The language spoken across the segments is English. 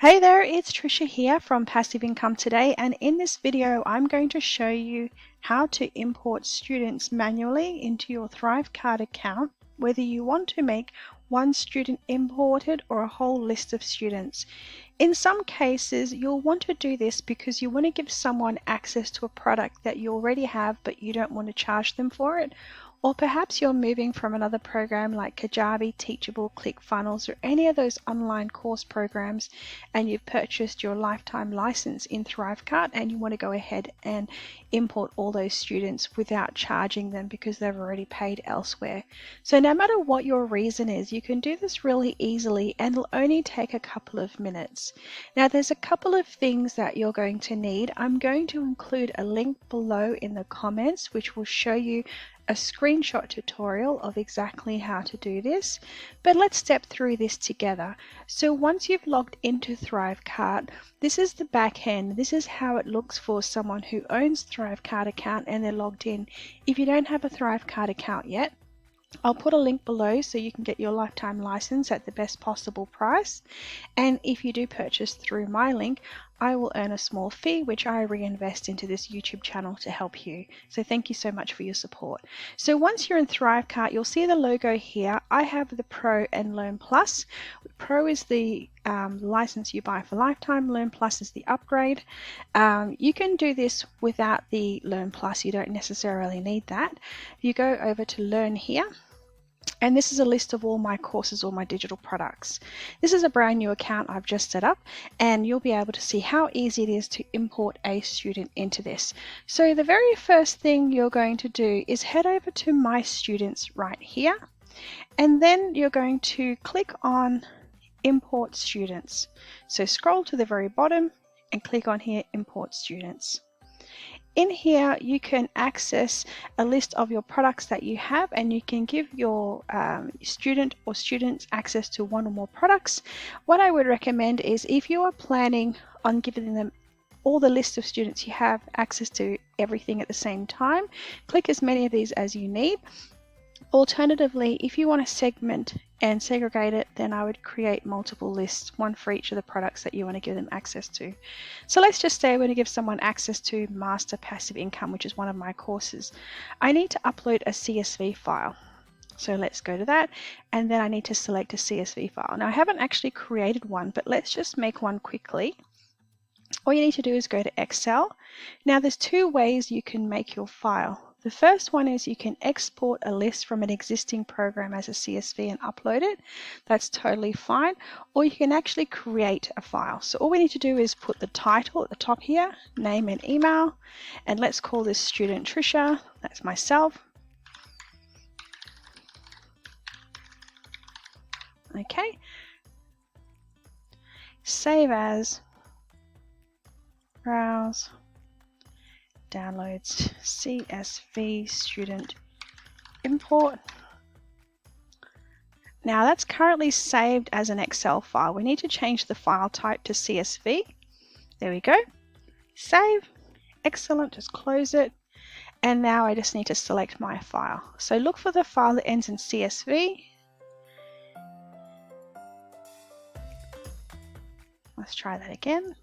Hey there, it's Trisha here from Passive Income Today, and in this video I'm going to show you how to import students manually into your ThriveCart account, whether you want to make one student imported or a whole list of students. In some cases you'll want to do this because you want to give someone access to a product that you already have but you don't want to charge them for it. Or perhaps you're moving from another program like Kajabi, Teachable, ClickFunnels, or any of those online course programs, and you've purchased your lifetime license in ThriveCart and you want to go ahead and import all those students without charging them because they've already paid elsewhere. So no matter what your reason is, you can do this really easily and it'll only take a couple of minutes. Now there's a couple of things that you're going to need. I'm going to include a link below in the comments which will show you a screenshot tutorial of exactly how to do this, but let's step through this together. So once you've logged into ThriveCart, this is the back end. This is how it looks for someone who owns ThriveCart account and they're logged in. If you don't have a ThriveCart account yet, I'll put a link below so you can get your lifetime license at the best possible price. And if you do purchase through my link, I will earn a small fee which I reinvest into this YouTube channel to help you. So thank you so much for your support. So once you're in ThriveCart, you'll see the logo here. I have the Pro and Learn Plus. Pro is the license you buy for lifetime. Learn Plus is the upgrade. You can do this without the Learn Plus. You don't necessarily need that. You go over to Learn here. And this is a list of all my courses, all my digital products. This is a brand new account I've just set up, and you'll be able to see how easy it is to import a student into this. So the very first thing you're going to do is head over to My Students right here, and then you're going to click on Import Students. So scroll to the very bottom and click on here, Import Students. In here, you can access a list of your products that you have, and you can give your student or students access to one or more products. What I would recommend is if you are planning on giving them all the list of students you have access to everything at the same time, click as many of these as you need. Alternatively, if you want to segment and segregate it, then I would create multiple lists, one for each of the products that you want to give them access to. So let's just say we're going to give someone access to Master Passive Income, which is one of my courses. I need to upload a CSV file. So let's go to that, and then I need to select a CSV file. Now I haven't actually created one, but let's just make one quickly. All you need to do is go to Excel. Now there's two ways you can make your file. The first one is you can export a list from an existing program as a CSV and upload it. That's totally fine. Or you can actually create a file. So all we need to do is put the title at the top here, name and email, and let's call this student Trisha. That's myself. Okay. Save as, browse, downloads, CSV student import. Now that's currently saved as an Excel file. We need to change the file type to CSV. There we go. Save. Excellent. Just close it. And now I just need to select my file. So look for the file that ends in CSV. Let's try that again.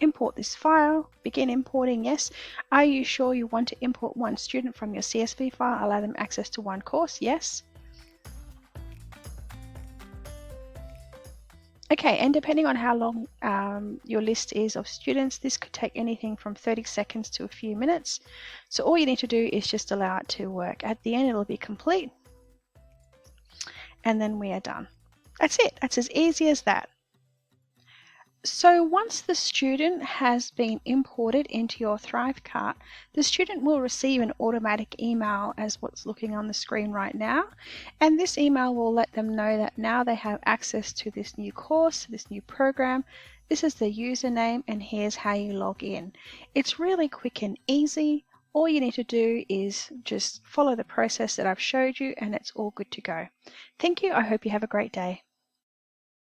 Import this file, begin importing, yes. Are you sure you want to import one student from your CSV file, allow them access to one course? Yes. Okay, and depending on how long your list is of students, this could take anything from 30 seconds to a few minutes. So all you need to do is just allow it to work. At the end, it'll be complete. And then we are done. That's it. That's as easy as that. So once the student has been imported into your ThriveCart, the student will receive an automatic email as what's looking on the screen right now. And this email will let them know that now they have access to this new course, this new program. This is the username, and here's how you log in. It's really quick and easy. All you need to do is just follow the process that I've showed you, and it's all good to go. Thank you. I hope you have a great day.